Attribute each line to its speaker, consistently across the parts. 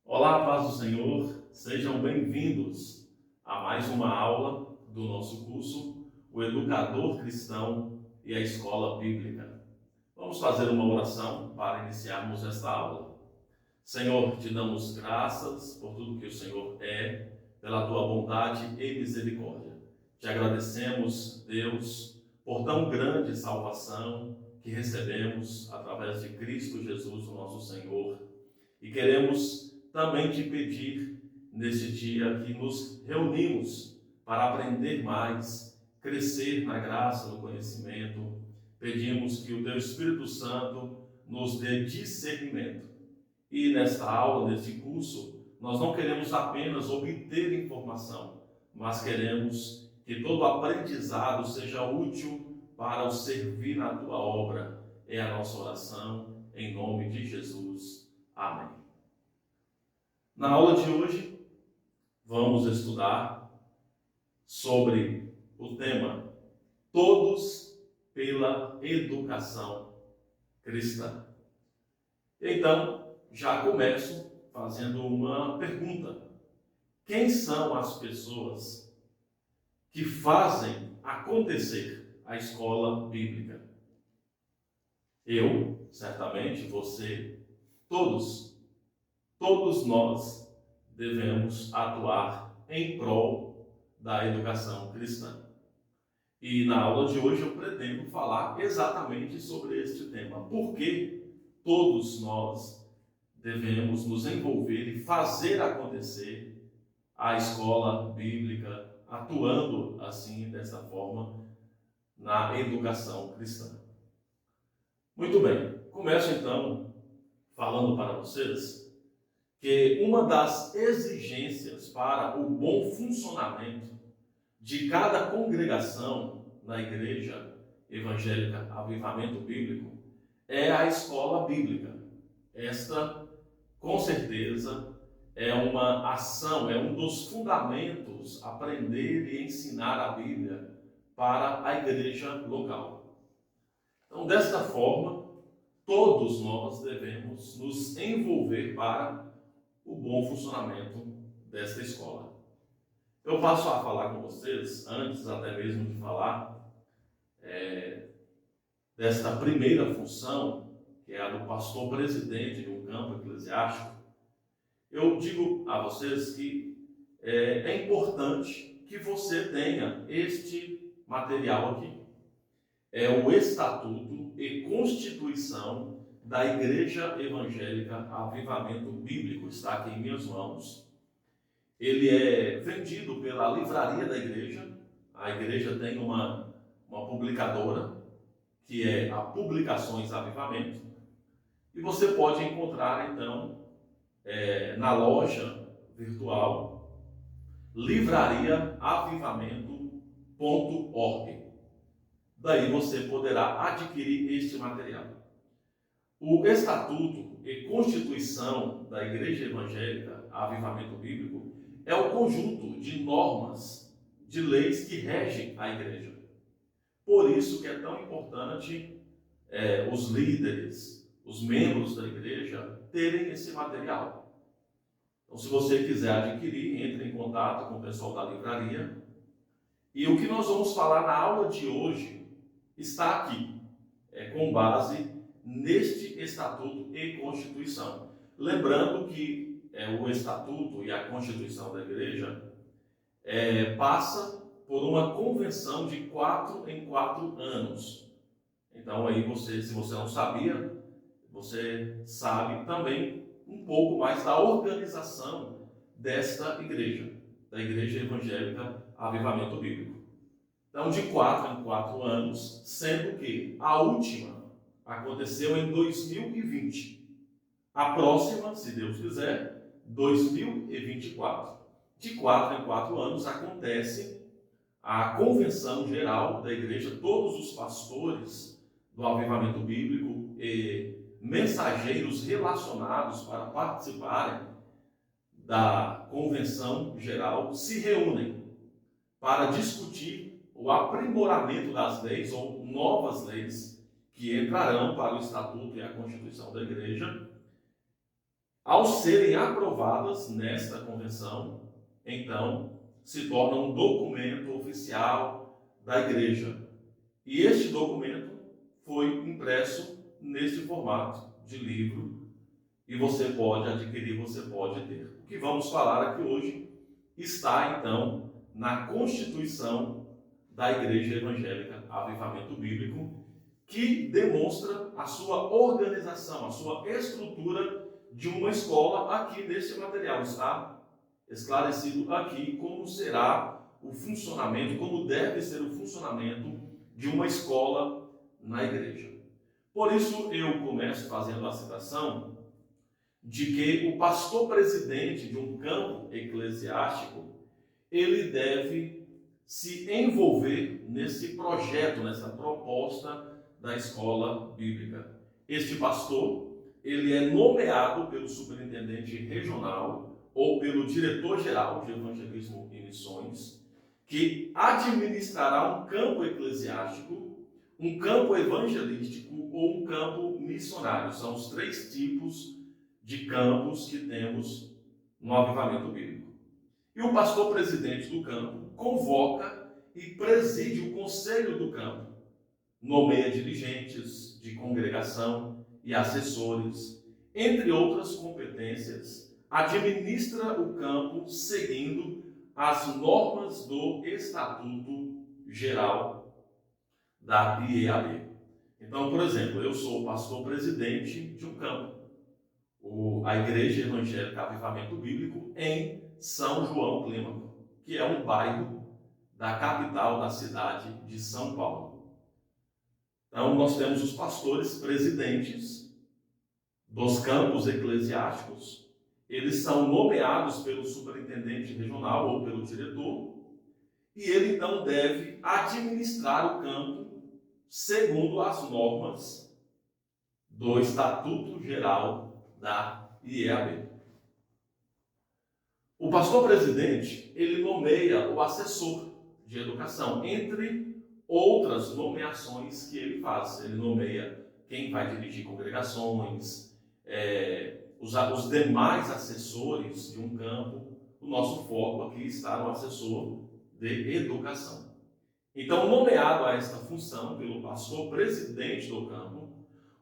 Speaker 1: Olá, paz do Senhor, sejam bem-vindos a mais uma aula do nosso curso, o Educador Cristão e a Escola Bíblica. Vamos fazer uma oração para iniciarmos esta aula. Senhor, te damos graças por tudo que o Senhor é, pela tua bondade e misericórdia. Te agradecemos, Deus, por tão grande salvação que recebemos através de Cristo Jesus, o nosso Senhor. E queremos também te pedir, neste dia que nos reunimos para aprender mais, crescer na graça, no conhecimento, pedimos que o teu Espírito Santo nos dê discernimento. E nesta aula, neste curso, nós não queremos apenas obter informação, mas queremos que todo aprendizado seja útil para o servir na tua obra. É a nossa oração, em nome de Jesus. Amém. Na aula de hoje, vamos estudar sobre o tema Todos pela Educação Cristã. Então, já começo fazendo uma pergunta. Quem são as pessoas que fazem acontecer a escola bíblica? Eu, certamente, você, todos nós devemos atuar em prol da educação cristã. E na aula de hoje eu pretendo falar exatamente sobre este tema. Por que todos nós devemos nos envolver e fazer acontecer a escola bíblica, atuando assim, dessa forma, na educação cristã? Muito bem, começo então falando para vocês que uma das exigências para o bom funcionamento de cada congregação na Igreja Evangélica Avivamento Bíblico é a escola bíblica. Esta, com certeza, é uma ação, é um dos fundamentos aprender e ensinar a Bíblia para a igreja local. Então, desta forma, todos nós devemos nos envolver para o bom funcionamento desta escola. Eu passo a falar com vocês, antes até mesmo de falar desta primeira função, que é a do pastor presidente de um campo eclesiástico. Eu digo a vocês que é importante que você tenha este material aqui. É o Estatuto e Constituição da Igreja Evangélica Avivamento Bíblico. Está aqui em minhas mãos. Ele é vendido pela livraria da igreja. A igreja tem uma publicadora, que é a Publicações Avivamento. E você pode encontrar, então, na loja virtual, livrariaavivamento.org. Daí você poderá adquirir este material. O Estatuto e Constituição da Igreja Evangélica Avivamento Bíblico é o conjunto de normas, de leis que regem a igreja. Por isso que é tão importante os líderes, os membros da igreja terem esse material. Então, se você quiser adquirir, entre em contato com o pessoal da livraria. E o que nós vamos falar na aula de hoje está aqui, com base neste Estatuto e Constituição. Lembrando que o Estatuto e a Constituição da Igreja passa por uma convenção de 4 em 4 anos. Então aí você, se você não sabia, você sabe também um pouco mais da organização desta igreja, da Igreja Evangélica Avivamento Bíblico. Então, de 4 em 4 anos, sendo que a última aconteceu em 2020. A próxima, se Deus quiser, 2024. De 4 em 4 anos acontece a convenção geral da igreja. Todos os pastores do avivamento bíblico e mensageiros relacionados para participarem da convenção geral se reúnem para discutir o aprimoramento das leis ou novas leis que entrarão para o Estatuto e a Constituição da Igreja. Ao serem aprovadas nesta convenção, então, se torna um documento oficial da Igreja. E este documento foi impresso nesse formato de livro e você pode adquirir, você pode ter. O que vamos falar aqui hoje está, então, na Constituição da Igreja Evangélica Avivamento Bíblico, que demonstra a sua organização, a sua estrutura de uma escola. Aqui nesse material está esclarecido aqui como será o funcionamento, como deve ser o funcionamento de uma escola na igreja. Por isso eu começo fazendo a citação de que o pastor presidente de um campo eclesiástico, ele deve se envolver nesse projeto, nessa proposta da escola bíblica. Este pastor, ele é nomeado pelo superintendente regional ou pelo diretor-geral de evangelismo e missões, que administrará um campo eclesiástico, um campo evangelístico ou um campo missionário. São os três tipos de campos que temos no avivamento bíblico. E o pastor presidente do campo convoca e preside o conselho do campo, nomeia dirigentes de congregação e assessores, entre outras competências, administra o campo seguindo as normas do Estatuto Geral da IEAB. Então, por exemplo, eu sou pastor presidente de um campo, a Igreja Evangélica Avivamento Bíblico em São João Clímaco, que é um bairro da capital da cidade de São Paulo. Então, nós temos os pastores presidentes dos campos eclesiásticos. Eles são nomeados pelo superintendente regional ou pelo diretor, e ele então deve administrar o campo segundo as normas do Estatuto Geral da IEAB. O pastor presidente, ele nomeia o assessor de educação, entre outras nomeações que ele faz. Ele nomeia quem vai dirigir congregações, os demais assessores de um campo. O nosso foco aqui está no assessor de educação. Então, nomeado a esta função pelo pastor presidente do campo,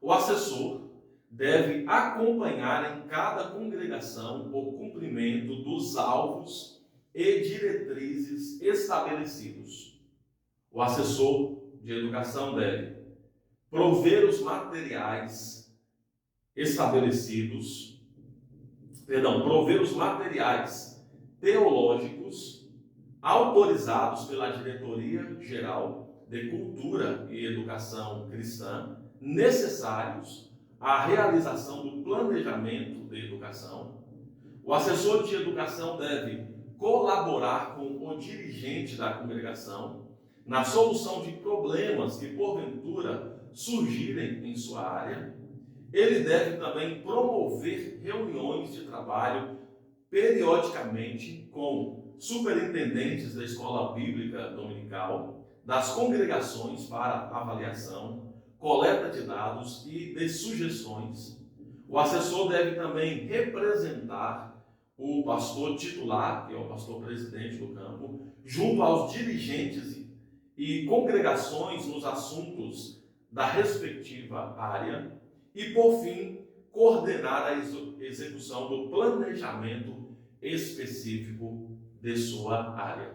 Speaker 1: o assessor deve acompanhar em cada congregação o cumprimento dos alvos e diretrizes estabelecidos. O assessor de educação deve prover os materiais teológicos autorizados pela Diretoria Geral de Cultura e Educação Cristã, necessários à realização do planejamento de educação. O assessor de educação deve colaborar com o dirigente da congregação na solução de problemas que porventura surgirem em sua área. Ele deve também promover reuniões de trabalho periodicamente com superintendentes da escola bíblica dominical, das congregações para avaliação, coleta de dados e de sugestões. O assessor deve também representar o pastor titular, que é o pastor presidente do campo, junto aos dirigentes e congregações nos assuntos da respectiva área e, por fim, coordenar a execução do planejamento específico de sua área.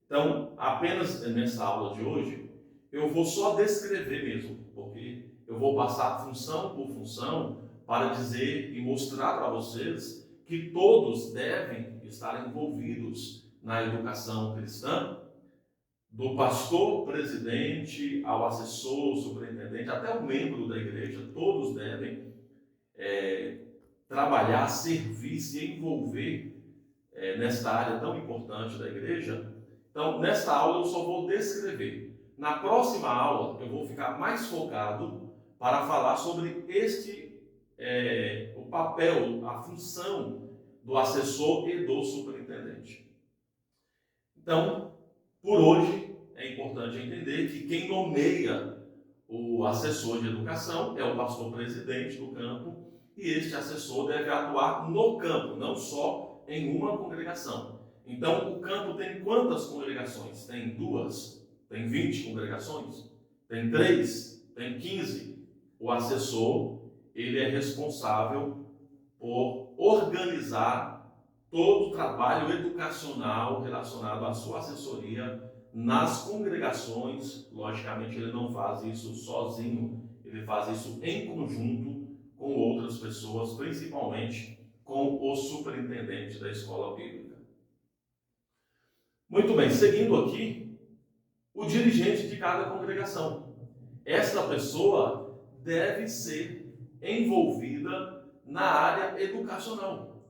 Speaker 1: Então, apenas nessa aula de hoje, eu vou só descrever mesmo, porque eu vou passar função por função para dizer e mostrar para vocês que todos devem estar envolvidos na educação cristã, do pastor presidente ao assessor, superintendente, até o membro da igreja, todos devem trabalhar, servir, se envolver nesta área tão importante da igreja. Então, nesta aula eu só vou descrever. na próxima aula eu vou ficar mais focado para falar sobre o papel, a função do assessor e do superintendente. Então, por hoje, é importante entender que quem nomeia o assessor de educação é o pastor presidente do campo, e este assessor deve atuar no campo, não só em uma congregação. Então, o campo tem quantas congregações? Tem 2? Tem 20 congregações? Tem 3? Tem 15? O assessor, ele é responsável por organizar todo o trabalho educacional relacionado à sua assessoria nas congregações. Logicamente, ele não faz isso sozinho, ele faz isso em conjunto com outras pessoas, principalmente com o superintendente da escola bíblica. Muito bem, seguindo aqui, o dirigente de cada congregação. Esta pessoa deve ser envolvida na área educacional.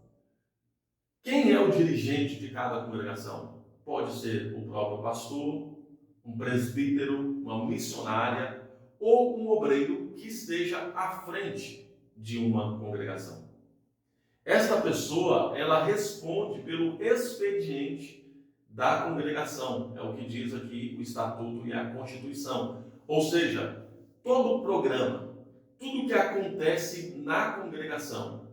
Speaker 1: Quem é o dirigente de cada congregação? Pode ser o próprio pastor, um presbítero, uma missionária ou um obreiro que esteja à frente de uma congregação. Esta pessoa, ela responde pelo expediente da congregação, é o que diz aqui o Estatuto e a Constituição. Ou seja, todo o programa, tudo que acontece na congregação,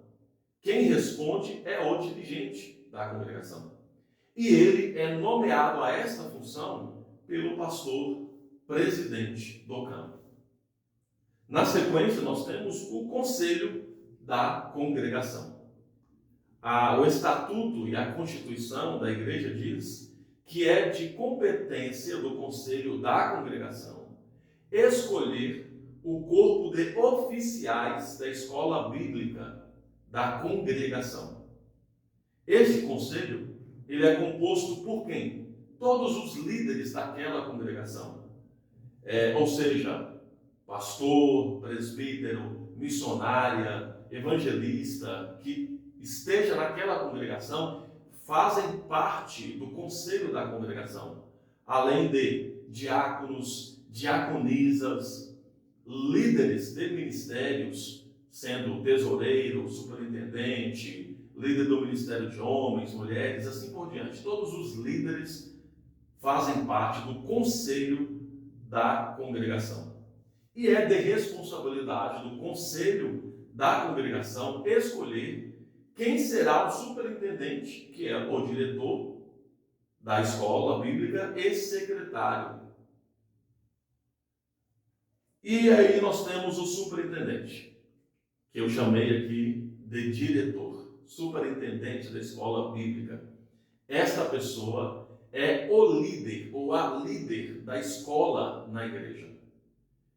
Speaker 1: quem responde é o dirigente da congregação. E ele é nomeado a esta função pelo pastor presidente do campo. Na sequência, nós temos o conselho da congregação. O Estatuto e a Constituição da Igreja diz que é de competência do conselho da congregação escolher o corpo de oficiais da escola bíblica da congregação. Este conselho, ele é composto por quem? Todos os líderes daquela congregação. Ou seja, pastor, presbítero, missionária, evangelista, que esteja naquela congregação, fazem parte do conselho da congregação, além de diáconos, diaconisas, líderes de ministérios, sendo tesoureiro, superintendente, líder do ministério de homens, mulheres, assim por diante. Todos os líderes fazem parte do conselho da congregação. E é de responsabilidade do conselho da congregação escolher quem será o superintendente, que é o diretor da escola bíblica e secretário. E aí nós temos o superintendente, que eu chamei aqui de diretor, superintendente da escola bíblica. Esta pessoa é o líder ou a líder da escola na igreja.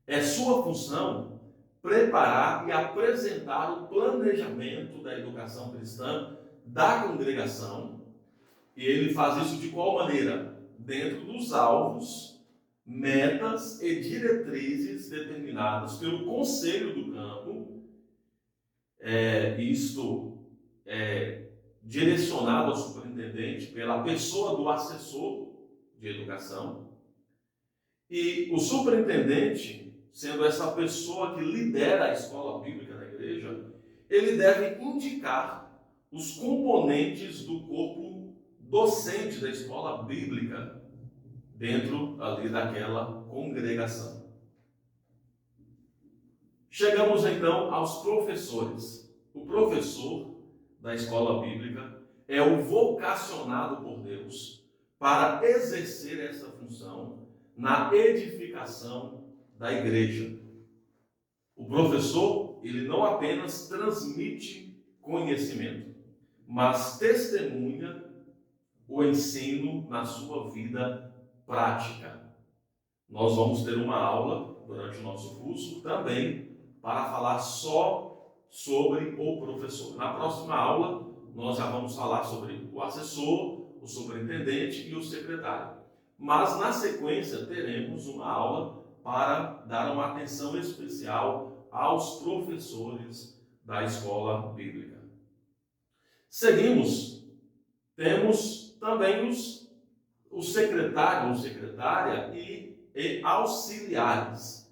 Speaker 1: É sua função preparar e apresentar o planejamento da educação cristã da congregação. E ele faz isso de qual maneira? Dentro dos alvos, metas e diretrizes determinadas pelo conselho do campo. Isto é direcionado ao superintendente pela pessoa do assessor de educação. E o superintendente, sendo essa pessoa que lidera a escola bíblica da igreja, ele deve indicar os componentes do corpo docente da escola bíblica dentro ali daquela congregação. Chegamos então aos professores. O professor da escola bíblica é o vocacionado por Deus para exercer essa função na edificação da igreja. O professor, ele não apenas transmite conhecimento, mas testemunha o ensino na sua vida prática. Nós vamos ter uma aula durante o nosso curso também para falar só sobre o professor. Na próxima aula, nós já vamos falar sobre o assessor, o superintendente e o secretário. Mas na sequência teremos uma aula para dar uma atenção especial aos professores da escola bíblica. Seguimos, temos também o secretário ou secretária e e auxiliares.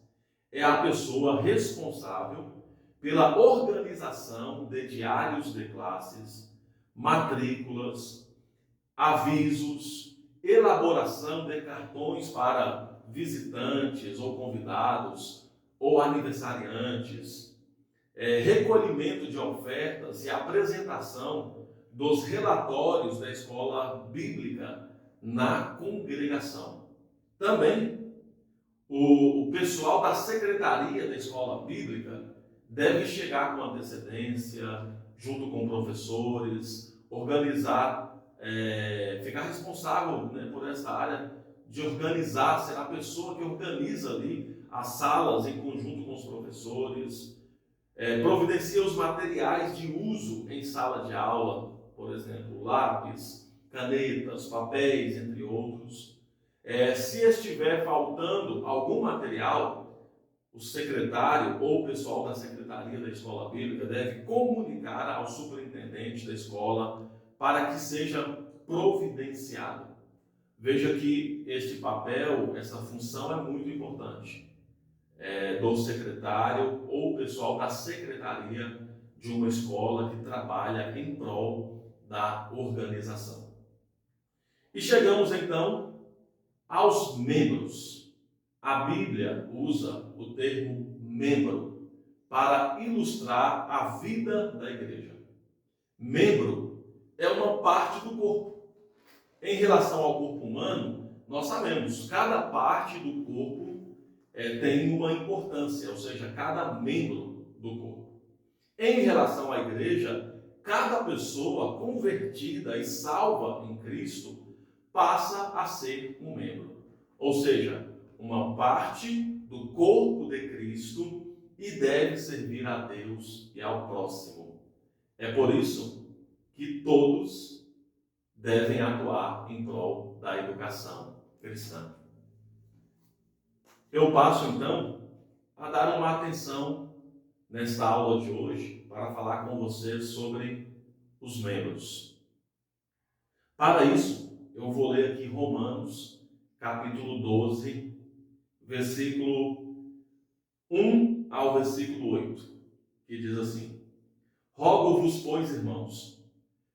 Speaker 1: É a pessoa responsável pela organização de diários de classes, matrículas, avisos, elaboração de cartões para visitantes ou convidados ou aniversariantes, recolhimento de ofertas e apresentação dos relatórios da escola bíblica na congregação. Também o pessoal da secretaria da escola bíblica deve chegar com antecedência, junto com professores, organizar, ficar responsável, né, por essa área de organizar, ser a pessoa que organiza ali as salas em conjunto com os professores, providencia os materiais de uso em sala de aula, por exemplo, lápis, canetas, papéis, entre outros. Se estiver faltando algum material, o secretário ou o pessoal da secretaria da escola bíblica deve comunicar ao superintendente da escola para que seja providenciado. Veja que este papel, essa função é muito importante. Do secretário ou pessoal da secretaria de uma escola que trabalha em prol da organização. E chegamos então aos membros. A Bíblia usa o termo membro para ilustrar a vida da igreja. Membro é uma parte do corpo. Em relação ao corpo humano, nós sabemos, cada parte do corpo tem uma importância, ou seja, cada membro do corpo. Em relação à igreja, cada pessoa convertida e salva em Cristo passa a ser um membro, ou seja, uma parte do corpo de Cristo e deve servir a Deus e ao próximo. É por isso que todos devem atuar em prol da educação cristã. Eu passo, então, a dar uma atenção nesta aula de hoje para falar com vocês sobre os membros. Para isso, eu vou ler aqui Romanos, capítulo 12, versículo 1 ao versículo 8, que diz assim: Rogo-vos, pois, irmãos,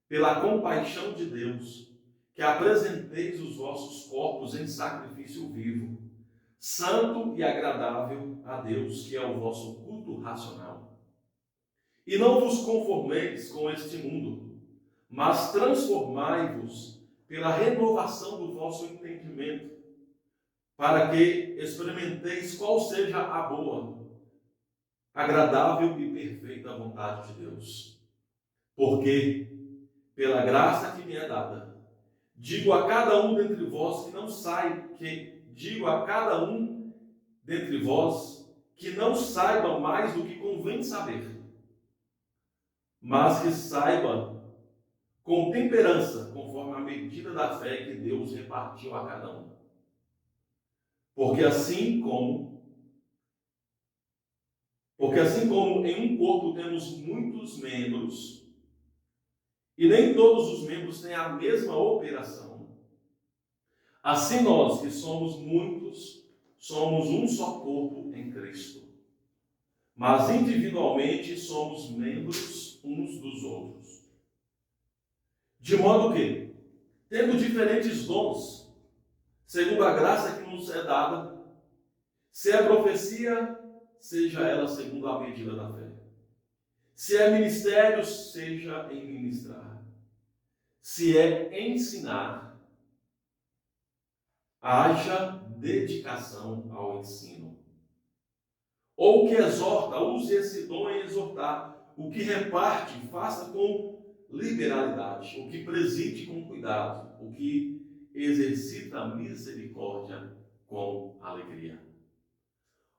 Speaker 1: pela compaixão de Deus, que apresenteis os vossos corpos em sacrifício vivo, santo e agradável a Deus, que é o vosso culto racional. E não vos conformeis com este mundo, mas transformai-vos pela renovação do vosso entendimento, para que experimenteis qual seja a boa, agradável e perfeita vontade de Deus. Porque, pela graça que me é dada, digo a cada um dentre vós que não saiba mais do que convém saber, mas que saiba com temperança, conforme a medida da fé que Deus repartiu a cada um. Porque assim como em um corpo temos muitos membros, e nem todos os membros têm a mesma operação, assim nós, que somos muitos, somos um só corpo em Cristo. Mas individualmente somos membros uns dos outros. De modo que, tendo diferentes dons, segundo a graça que nos é dada, se é profecia, seja ela segundo a medida da fé. Se é ministério, seja em ministrar. Se é ensinar, haja dedicação ao ensino. Ou o que exorta, use esse dom em exortar. O que reparte, faça com liberalidade. O que preside, com cuidado. O que exercita a misericórdia, com alegria.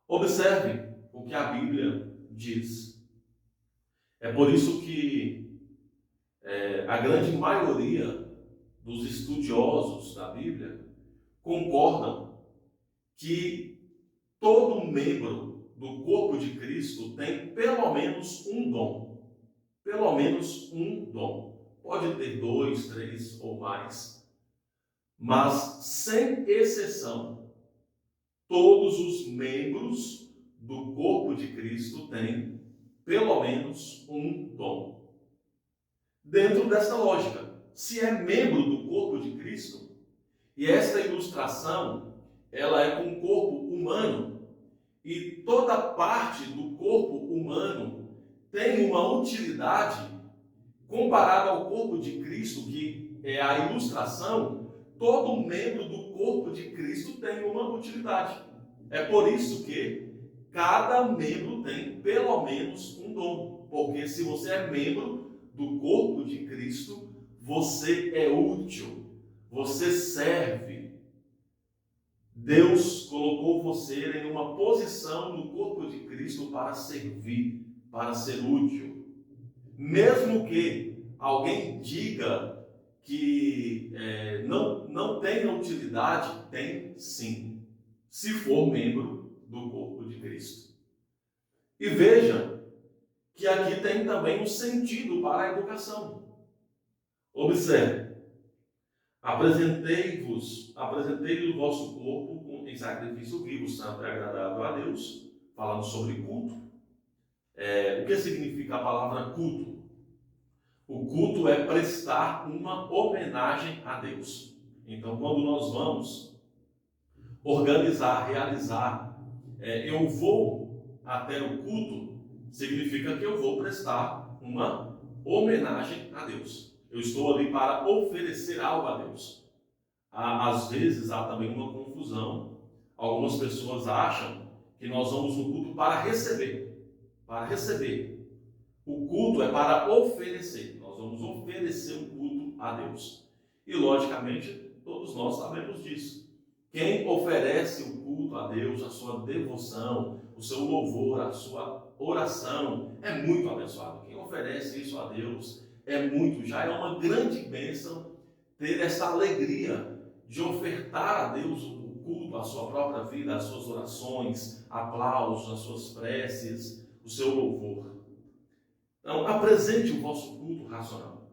Speaker 1: Observe o que a Bíblia diz. É por isso que a grande maioria dos estudiosos da Bíblia concordam que todo membro do corpo de Cristo tem pelo menos um dom. Pelo menos um dom. Pode ter 2, 3 ou mais. Mas, sem exceção, todos os membros do corpo de Cristo têm pelo menos um dom. Dentro dessa lógica, se é membro do corpo de Cristo, e esta ilustração, ela é com o corpo humano, e toda parte do corpo humano tem uma utilidade comparada ao corpo de Cristo, que é a ilustração. Todo membro do corpo de Cristo tem uma utilidade. É por isso que cada membro tem pelo menos um dom. Porque se você é membro do corpo de Cristo, você é útil, você serve. Deus colocou você em uma posição no corpo de Cristo para servir, para ser útil. Mesmo que alguém diga que não tenha utilidade, tem sim, se for membro do corpo de Cristo. E veja que aqui tem também um sentido para a educação. Observe, apresentei o vosso corpo em sacrifício vivo, santo e agradável a Deus, falando sobre culto. O que significa a palavra culto? O culto é prestar uma homenagem a Deus. Então, quando nós vamos organizar, realizar, eu vou até o culto, significa que eu vou prestar uma homenagem a Deus. Eu estou ali para oferecer algo a Deus. Às vezes há também uma confusão. Algumas pessoas acham que nós vamos no culto para receber. Para receber. O culto é para oferecer. Nós vamos oferecer um culto a Deus. E, logicamente, todos nós sabemos disso. Quem oferece o culto a Deus, a sua devoção, o seu louvor, a sua oração, é muito abençoado. Quem oferece isso a Deus já é uma grande bênção ter essa alegria de ofertar a Deus o culto, a sua própria vida, as suas orações, aplausos, as suas preces, o seu louvor. Então, apresente o vosso culto racional.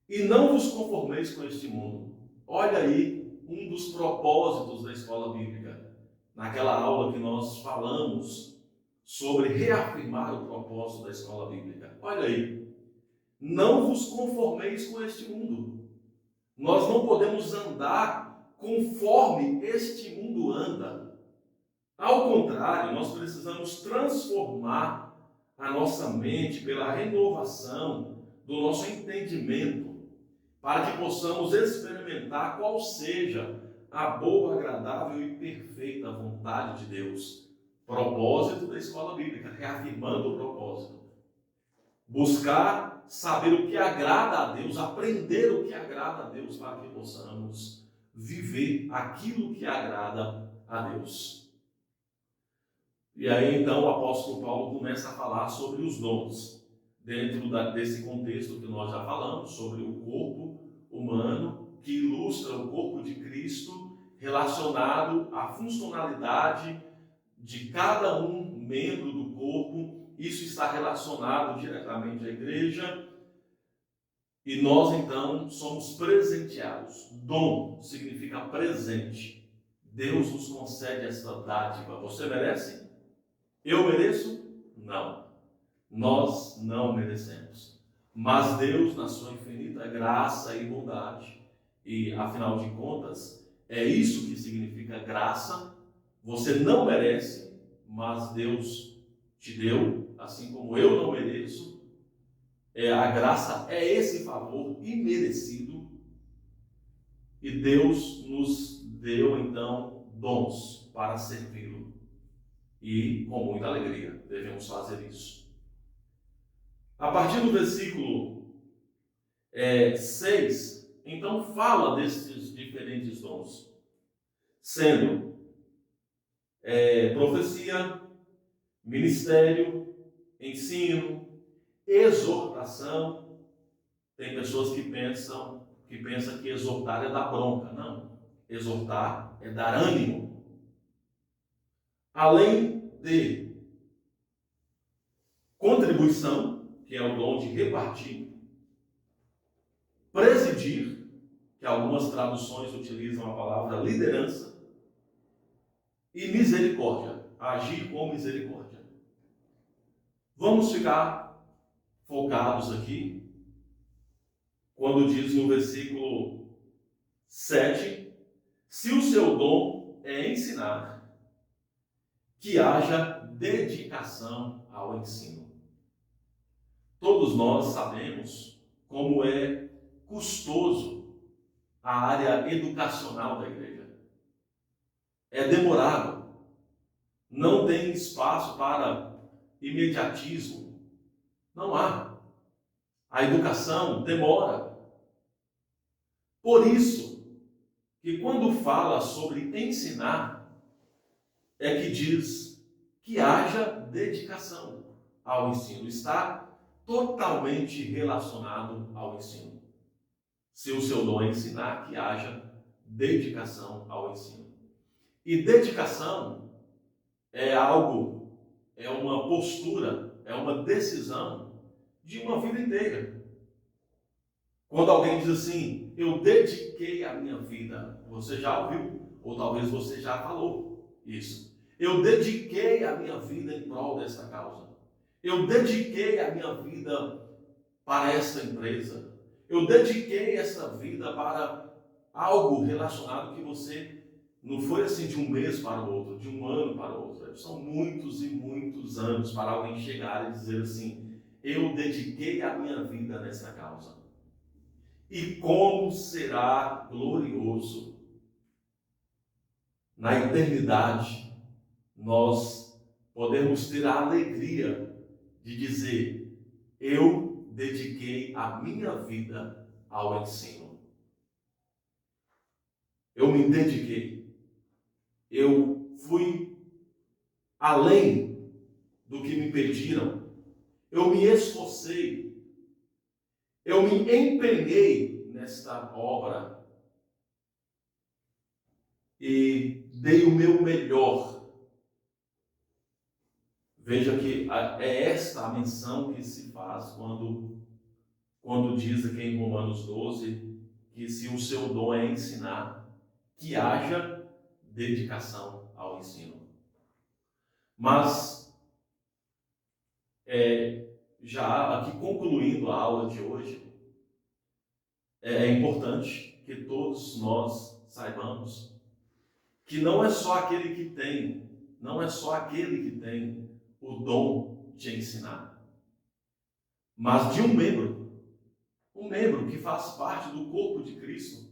Speaker 1: E não vos conformeis com este mundo. Olha aí um dos propósitos da escola bíblica. Naquela aula que nós falamos sobre reafirmar o propósito da escola bíblica. Olha aí. Não vos conformeis com este mundo. Nós não podemos andar conforme este mundo anda. Ao contrário, nós precisamos transformar a nossa mente pela renovação do nosso entendimento, para que possamos experimentar qual seja a boa, agradável e perfeita vontade de Deus. Propósito da escola bíblica, reafirmando o propósito. Buscar saber o que agrada a Deus, aprender o que agrada a Deus, para que possamos viver aquilo que agrada a Deus. E aí, então, o apóstolo Paulo começa a falar sobre os dons, dentro desse contexto que nós já falamos, sobre o corpo humano, que ilustra o corpo de Cristo, relacionado à funcionalidade de cada um membro do corpo. Isso está relacionado diretamente à igreja. E nós, então, somos presenteados. Dom significa presente. Deus nos concede essa dádiva. Você merece? Eu mereço? Não. Nós não merecemos. Mas Deus, na sua infinita graça e bondade, e afinal de contas, é isso que significa graça. Você não merece, mas Deus te deu, assim como eu não mereço. A graça é esse favor imerecido. E Deus nos deu, então, dons para servi-lo. E com muita alegria devemos fazer isso. A partir do versículo 6, então fala desses diferentes dons, sendo profecia, ministério, ensino, exortação. Tem pessoas que pensam que exortar é dar bronca. Não, exortar é dar ânimo. Além de contribuição, que é o dom de repartir, presidir, que algumas traduções utilizam a palavra liderança, e misericórdia. Agir com misericórdia. Vamos ficar focados aqui quando diz no versículo 7, se o seu dom é ensinar, que haja dedicação ao ensino. Todos nós sabemos como é custoso a área educacional da igreja. É demorado, não tem espaço para imediatismo, não há. A educação demora. Por isso que quando fala sobre ensinar, é que diz que haja dedicação ao ensino. Está totalmente relacionado ao ensino. Se o seu dom é ensinar, que haja dedicação ao ensino. E dedicação é algo, é uma postura, é uma decisão de uma vida inteira. Quando alguém diz assim, eu dediquei a minha vida, você já ouviu, ou talvez você já falou isso. Eu dediquei a minha vida em prol dessa causa. Eu dediquei a minha vida para esta empresa. Eu dediquei essa vida para algo relacionado que você não foi assim de um mês para o outro, de um ano para o outro. São muitos e muitos anos para alguém chegar e dizer assim, eu dediquei a minha vida nessa causa. E como será glorioso na eternidade nós podemos ter a alegria de dizer, eu dediquei a minha vida ao ensino. Eu me dediquei. Eu fui além do que me pediram. Eu me esforcei. Eu me empenhei nesta obra e dei o meu melhor. Veja que é esta a menção que se faz quando diz aqui em Romanos 12 que se o seu dom é ensinar, que haja dedicação ao ensino. Mas, já aqui concluindo a aula de hoje, é importante que todos nós saibamos que não é só aquele que tem o dom de ensinar, mas de um membro que faz parte do corpo de Cristo.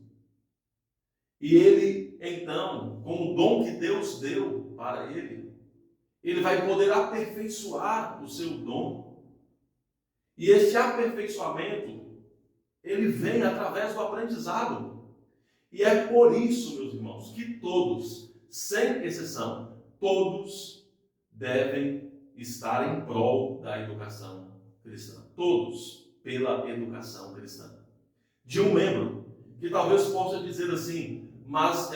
Speaker 1: E ele, então, com o dom que Deus deu para ele vai poder aperfeiçoar o seu dom. E esse aperfeiçoamento, ele vem através do aprendizado. E é por isso, meus irmãos, que todos, sem exceção, todos devem estar em prol da educação cristã. Todos pela educação cristã. De um membro que talvez possa dizer assim, mas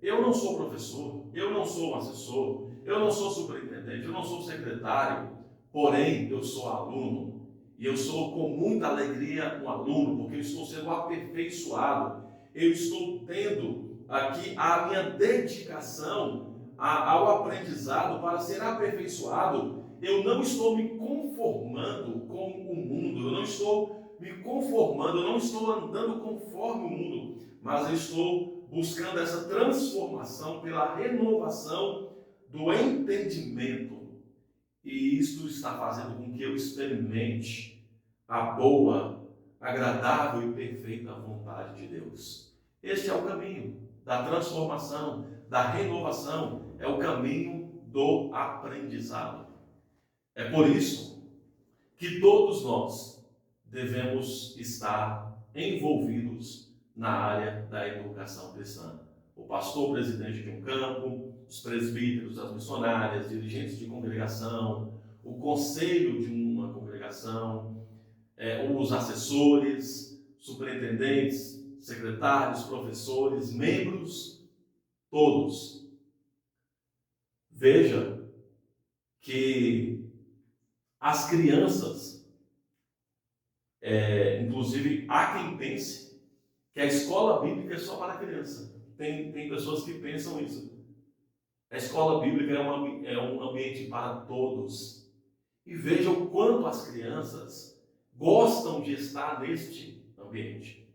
Speaker 1: eu não sou professor, eu não sou assessor, eu não sou superintendente, eu não sou secretário, porém eu sou aluno. E eu sou com muita alegria um aluno, porque eu estou sendo aperfeiçoado. Eu estou tendo aqui a minha dedicação ao aprendizado para ser aperfeiçoado. Eu não estou me conformando com o mundo, eu não estou me conformando, eu não estou andando conforme o mundo, mas eu estou buscando essa transformação pela renovação do entendimento. E isto está fazendo com que eu experimente a boa, agradável e perfeita vontade de Deus. Este é o caminho da transformação, da renovação, é o caminho do aprendizado. É por isso que todos nós devemos estar envolvidos na área da educação cristã. O pastor presidente de um campo, os presbíteros, as missionárias, dirigentes de congregação, o conselho de uma congregação, os assessores, superintendentes, secretários, professores, membros, todos. Veja que as crianças, inclusive há quem pense que a escola bíblica é só para criança. Tem pessoas que pensam isso. A escola bíblica é um ambiente para todos. E veja o quanto as crianças gostam de estar neste ambiente.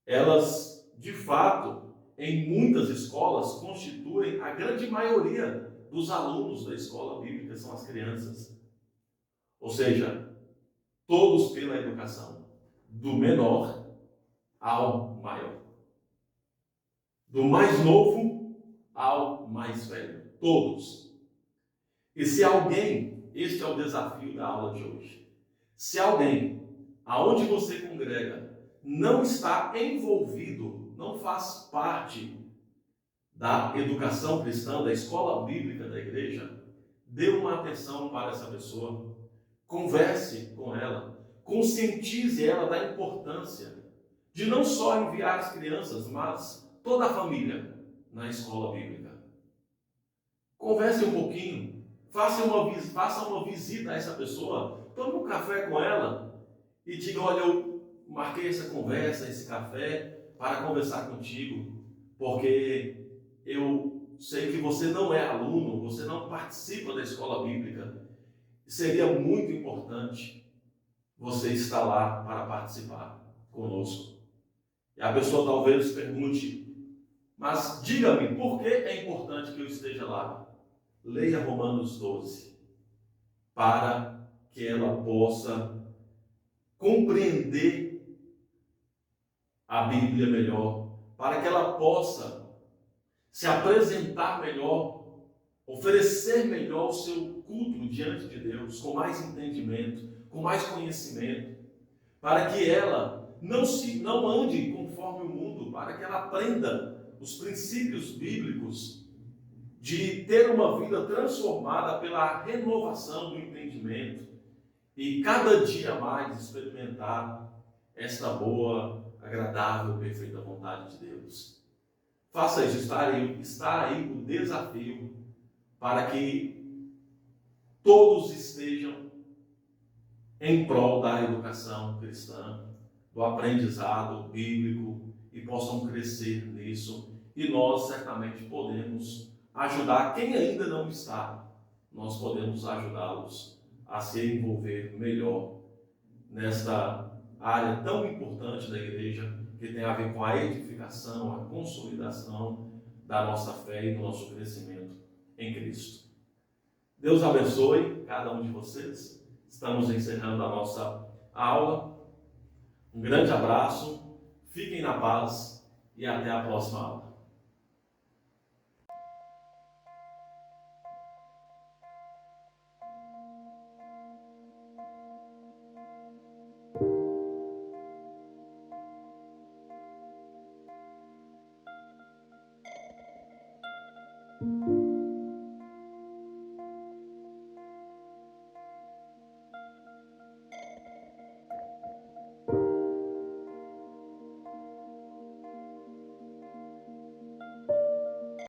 Speaker 1: Elas, de fato, em muitas escolas, constituem a grande maioria dos alunos da escola bíblica, são as crianças. Ou seja, todos pela educação, do menor ao maior, do mais novo ao mais velho, todos. E se alguém, este é o desafio da aula de hoje, se alguém, aonde você congrega, não está envolvido, não faz parte da educação cristã, da escola bíblica da igreja, dê uma atenção para essa pessoa, converse com ela, conscientize ela da importância de não só enviar as crianças, mas toda a família na escola bíblica. Converse um pouquinho, faça uma visita a essa pessoa, tome um café com ela e diga: olha, eu marquei essa conversa, esse café, para conversar contigo, porque eu sei que você não é aluno, você não participa da escola bíblica, e seria muito importante você estar lá para participar conosco. E a pessoa talvez pergunte: mas diga-me, por que é importante que eu esteja lá? Leia Romanos 12, para que ela possa compreender a Bíblia melhor, para que ela possa se apresentar melhor, oferecer melhor o seu culto diante de Deus, com mais entendimento, com mais conhecimento, para que ela não ande conforme o mundo, para que ela aprenda os princípios bíblicos de ter uma vida transformada pela renovação do entendimento e cada dia mais experimentar esta boa, agradável, perfeita vontade de Deus. Faça isso, está aí o desafio para que todos estejam em prol da educação cristã, do aprendizado bíblico e possam crescer nisso. E nós certamente podemos ajudar quem ainda não está. Nós podemos ajudá-los a se envolver melhor nesta área tão importante da igreja, que tem a ver com a edificação, a consolidação da nossa fé e do nosso crescimento em Cristo. Deus abençoe cada um de vocês. Estamos encerrando a nossa aula. Um grande abraço, fiquem na paz e até a próxima aula.